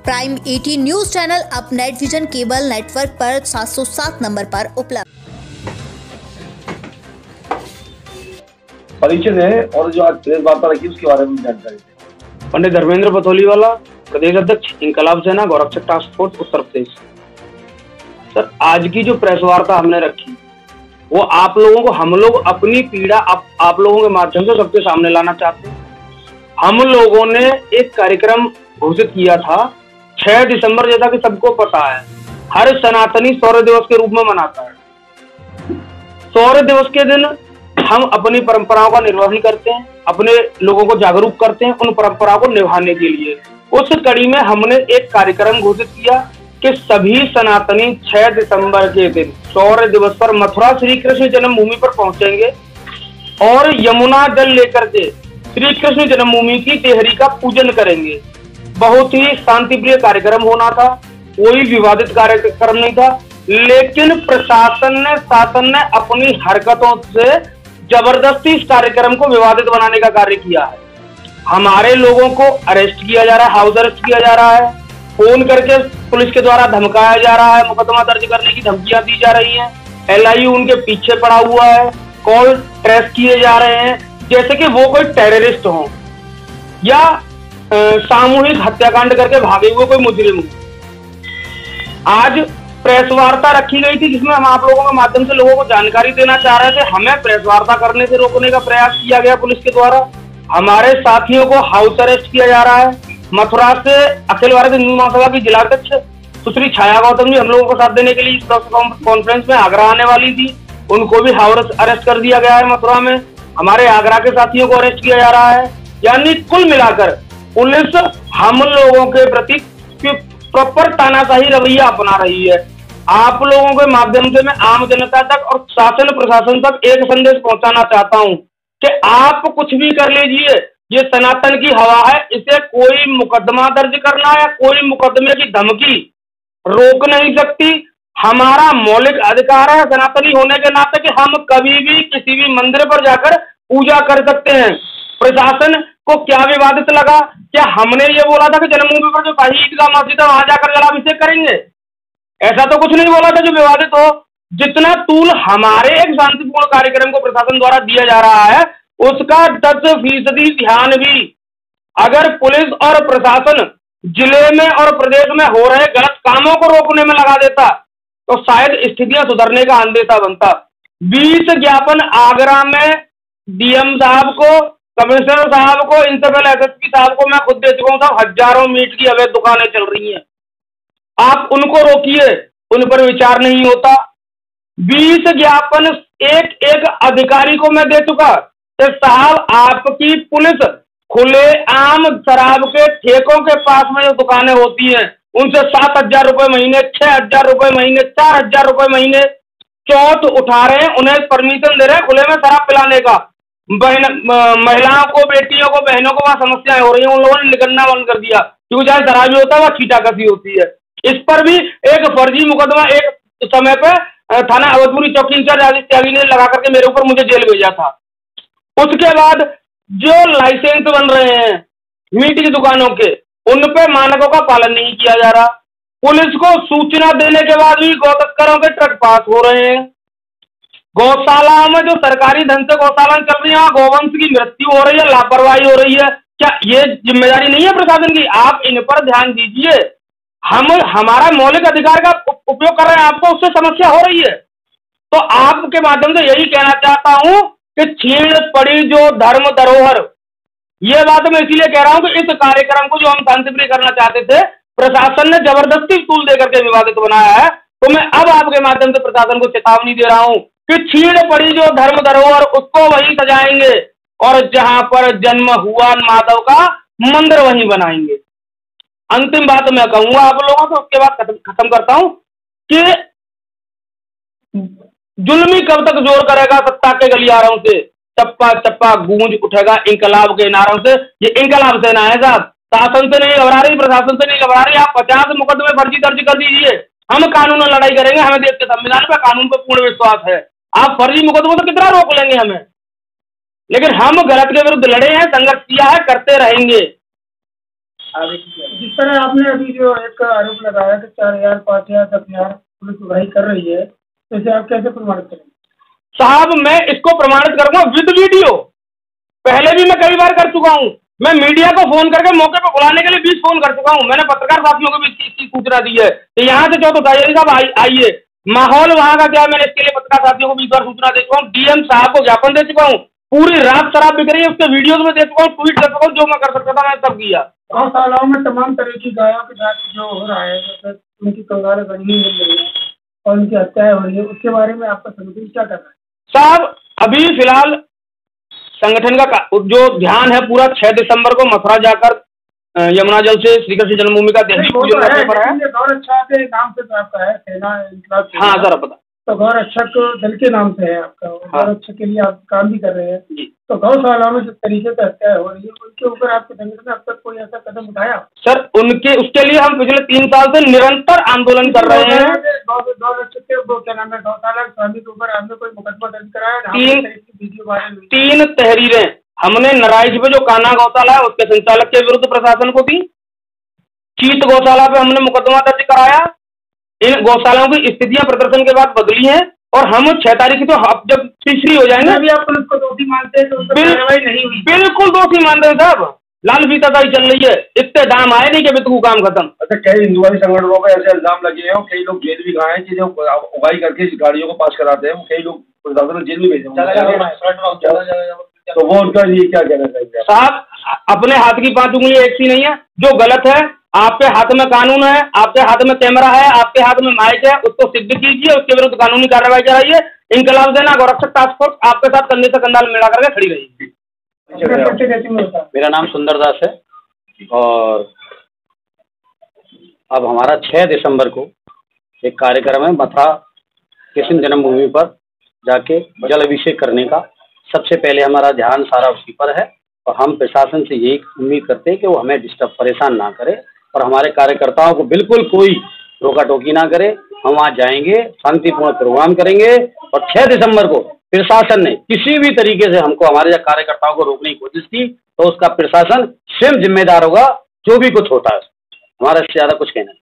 Prime 18 news channel अब net vision cable network पर 707 number पर उपलब्ध। परिचय है और जो आज प्रेस वार्ता रखी उसके बारे में जानकारी दें। पंडित धर्मेंद्र पथौलीवाला, प्रदेश अध्यक्ष इंकलाब सेना गोरक्षक task force Uttar Pradesh. Sir, आज की जो प्रेस वार्ता हमने रखी वो आप लोगों को, हम लोग अपनी पीड़ा आप लोगों के माध्यम से सबके सामने लाना चाहते हैं। हम लोगों ने एक कार्यक्रम घोषित किया था 6 दिसंबर, जैसा कि सबको पता है हर सनातनी शौर्य दिवस के रूप में मनाता है। शौर्य दिवस के दिन हम अपनी परंपराओं का निर्वहन करते हैं, अपने लोगों को जागरूक करते हैं उन परंपराओं को निभाने के लिए। उस कड़ी में हमने एक कार्यक्रम घोषित किया कि सभी सनातनी 6 दिसंबर के दिन शौर्य दिवस पर मथुरा श्री कृष्ण जन्मभूमि पर पहुंचेंगे और यमुना जल लेकर के श्री कृष्ण जन्मभूमि की देहरी का पूजन करेंगे। बहुत ही शांतिप्रिय कार्यक्रम होना था, कोई विवादित कार्यक्रम नहीं था, लेकिन शासन ने अपनी हरकतों से जबरदस्ती इस कार्यक्रम को विवादित बनाने का कार्य किया है। हमारे लोगों को अरेस्ट किया जा रहा है, हाउस अरेस्ट किया जा रहा है, फोन करके पुलिस के द्वारा धमकाया जा रहा है, मुकदमा दर्ज करने की धमकियां दी जा रही हैं, LIU उनके पीछे पड़ा हुआ है, कॉल ट्रेस किए जा रहे हैं जैसे कि वो कोई टेररिस्ट हो या सामूहिक हत्याकांड करके भागे हुए कोई मुजरिम हो। आज प्रेस वार्ता रखी गई थी जिसमें हम आप लोगों के माध्यम से लोगों को जानकारी देना चाह रहे थे। हमें प्रेस वार्ता करने से रोकने का प्रयास किया गया पुलिस के द्वारा। हमारे साथियों को हाउस अरेस्ट किया जा रहा है। मथुरा से अखिल भारतीय हिंदू महासभा की जिलाध्यक्ष सुश्री छाया गौतम जी हम लोगों को साथ देने के लिए इस कॉन्फ्रेंस में आगरा आने वाली थी, उनको भी हाउस अरेस्ट कर दिया गया है। मथुरा में हमारे आगरा के साथियों को अरेस्ट किया जा रहा है। यानी कुल मिलाकर पुलिस हम लोगों के प्रति प्रॉपर तानाशाही रवैया अपना रही है। आप लोगों के माध्यम से मैं आम जनता तक और शासन प्रशासन तक एक संदेश पहुंचाना चाहता हूं कि आप कुछ भी कर लीजिए, ये सनातन की हवा है, इसे कोई मुकदमा दर्ज करना या कोई मुकदमे की धमकी रोक नहीं सकती। हमारा मौलिक अधिकार है सनातनी होने के नाते कि हम कभी भी किसी भी मंदिर पर जाकर पूजा कर सकते हैं। प्रशासन को क्या विवादित लगा? क्या हमने ये बोला था कि जन्मभूमि पर जो शाही ईदगाह मस्जिद है वहां जाकर जलाभिषेक करेंगे? ऐसा तो कुछ नहीं बोला था जो विवादित हो। जितना तूल हमारे एक शांतिपूर्ण कार्यक्रम को प्रशासन द्वारा दिया जा रहा है उसका 10% ध्यान भी अगर पुलिस और प्रशासन जिले में और प्रदेश में हो रहे गलत कामों को रोकने में लगा देता तो शायद स्थितियां सुधरने का अंदेशा बनता। 20 ज्ञापन आगरा में DM साहब को, कमिश्नर साहब को, इंटरनल SSP साहब को मैं खुद दे चुका हूं साहब। हजारों मीट की अवैध दुकानें चल रही हैं, आप उनको रोकिए, उन पर विचार नहीं होता। 20 ज्ञापन एक एक अधिकारी को मैं दे चुका कि साहब आपकी पुलिस खुले आम शराब के ठेकों के पास में जो दुकानें होती हैं उनसे 7,000 रुपए महीने, 6,000 रुपए महीने, 4,000 रुपए महीने चौथ उठा रहे हैं, उन्हें परमिशन दे रहे हैं खुले में शराब पिलाने का। महिलाओं को, बेटियों को, बहनों को वहां समस्याएं हो रही हैं, उन लोगों ने निकलना बंद कर दिया क्योंकि चाहे शराबी होता है वह छीटाकसी होती है। इस पर भी एक फर्जी मुकदमा एक समय पे थाना अवधपुरी चौकी इंचार्ज आदित्य त्यागी ने लगा करके मेरे ऊपर मुझे जेल भेजा था। उसके बाद जो लाइसेंस बन रहे हैं मीट की दुकानों के, उन पे मानकों का पालन नहीं किया जा रहा। पुलिस को सूचना देने के बाद भी गौतस्करों के ट्रक पास हो रहे हैं। गौशालाओं में जो सरकारी धन से गौशाला चल रही है वहां गौवंश की मृत्यु हो रही है, लापरवाही हो रही है। क्या ये जिम्मेदारी नहीं है प्रशासन की? आप इन पर ध्यान दीजिए। हम हमारा मौलिक अधिकार का उपयोग कर रहे हैं, आपको उससे समस्या हो रही है तो आपके माध्यम से यही कहना चाहता हूं कि छीन पड़ी जो धर्म धरोहर, ये बात मैं इसीलिए कह रहा हूं कि इस कार्यक्रम को जो हम शांतिप्रिय करना चाहते थे प्रशासन ने जबरदस्ती टूल देकर के विवादित बनाया है। तो मैं अब आपके माध्यम से प्रशासन को चेतावनी दे रहा हूं कि छीन पड़ी जो धर्म धरोहर उसको वहीं सजाएंगे और जहां पर जन्म हुआ माधव का मंदिर वहीं बनाएंगे। अंतिम बात मैं कहूंगा आप लोगों को, उसके बाद खत्म करता हूं कि जुल्मी कब तक जोर करेगा सत्ता के गलियारों से, चप्पा चप्पा गूंज उठेगा इंकलाब के नारों से। ये इंकलाब सेना है साहब, शासन से नहीं घबरा रही, प्रशासन से नहीं घबरा रही। आप 50 मुकदमे फर्जी दर्ज कर दीजिए, हम कानून में लड़ाई करेंगे, हमें देश के संविधान पर, कानून पर पूर्ण विश्वास है। आप फर्जी मुकदमों तो कितना रोक लेंगे हमें, लेकिन हम गलत के विरुद्ध लड़े हैं, संघर्ष किया है, करते रहेंगे। आगे की क्या? जिस तरह आपने अभी जो एक आरोप लगाया कि 4,000, 5,000, 10,000 पुलिस उगाही कर रही है, तो इसे आप कैसे प्रमाणित करेंगे? साहब मैं इसको प्रमाणित करूंगा विद वीडियो। पहले भी मैं कई बार कर चुका हूं। मैं मीडिया को फोन करके मौके पर बुलाने के लिए 20 फोन कर चुका हूं। मैंने पत्रकार साथियों को भी इसकी सूचना दी है कि यहाँ से चौथ उठाइए साहब, आइए। माहौल वहां का क्या है, मैंने इसके लिए पत्रकार साथियों को भी 20 बार सूचना दे चुका हूँ। डीएम साहब को ज्ञापन दे चुका हूँ। पूरी रात शराब बिक रही है, उसके वीडियोज में दे चुका हूँ, ट्वीट कर चुका हूँ। जो मैं कर सकता था मैं सब किया। गौशालाओं में तमाम तरह की गायों के साथ जो हो रहा है, जैसे उनकी कंगालें बनी मिल रही है और उनकी हत्याएं हो रही है, उसके बारे में आपका संगठन क्या कर रहा है? साहब अभी फिलहाल संगठन का जो ध्यान है पूरा 6 दिसंबर को मथुरा जाकर यमुना जल से श्री कृष्ण जन्मभूमि का देहली पूजन करने पर है। गौरक्षा के नाम से तो आपका है, सेना इंकलाब। हाँ सर पता। तो गौरक्षक दल के नाम से है आपका, हाँ। गौरक्षक के लिए आप काम भी कर रहे हैं। तो गौशाला में जिस तरीके से हत्या हो रही है, उनके ऊपर आपके संगठन ने अब तक कोई ऐसा कदम उठाया? सर उसके लिए हम पिछले 3 साल से निरंतर आंदोलन कर रहे हैं। गौरक्षक के क्या नाम है, गौशाला स्वामी के ऊपर हमने कोई मुकदमा दर्ज कराया? 3 तहरीरें हमने नाराइज पे जो कान्हा गौशाला है उसके संचालक के विरुद्ध प्रशासन को दी। चीत गौशाला पे हमने मुकदमा दर्ज कराया। इन गौशालाओं की स्थितियां प्रदर्शन के बाद बदली हैं और हम 6 तारीख की तो जब तीसरी हो जाएंगे। अभी आप पुलिस को दोषी मानते हैं तो उस पर कार्रवाई नहीं हुई? बिल्कुल दोषी मानते हैं साहब। लाल फीतादारी चल रही है, इतने दाम आए नहीं कि बिल्कुल काम खत्म। अच्छा, कई हिंदुवादी संगठनों पर ऐसे इल्जाम लगे हैं और कई लोग जेल भी गए हैं, चीजें उगाही करके गाड़ियों को पास कराते हैं। कई लोग प्रशासन ने जेल भी भेजे। तो वो उनका लिए क्या कहना चाहिए साहब? अपने हाथ की 5 उंगली एक सी नहीं है। जो गलत है, आपके हाथ में कानून है, आपके हाथ में कैमरा है, आपके हाथ में माइक है, उसको सिद्ध कीजिए, उसके विरुद्ध कानूनी कार्रवाई कराइए। इनकलाब सेना गौरक्षक टास्क फोर्स आपके साथ कंधे से कंधा मिला करके खड़ी रहेगी। मेरा नाम सुंदर दास है और अब हमारा 6 दिसंबर को एक कार्यक्रम है मथुरा कृष्ण जन्मभूमि पर जाके जल अभिषेक करने का। सबसे पहले हमारा ध्यान सारा उसी पर है और हम प्रशासन से यही उम्मीद करते हैं कि वो हमें परेशान ना करे और हमारे कार्यकर्ताओं को बिल्कुल कोई रोका टोकी ना करे। हम वहाँ जाएंगे, शांतिपूर्ण प्रोग्राम करेंगे और 6 दिसंबर को प्रशासन ने किसी भी तरीके से हमको हमारे कार्यकर्ताओं को रोकने की कोशिश की तो उसका प्रशासन स्वयं जिम्मेदार होगा। जो भी कुछ होता है, हमारा इससे ज़्यादा कुछ कहना नहीं।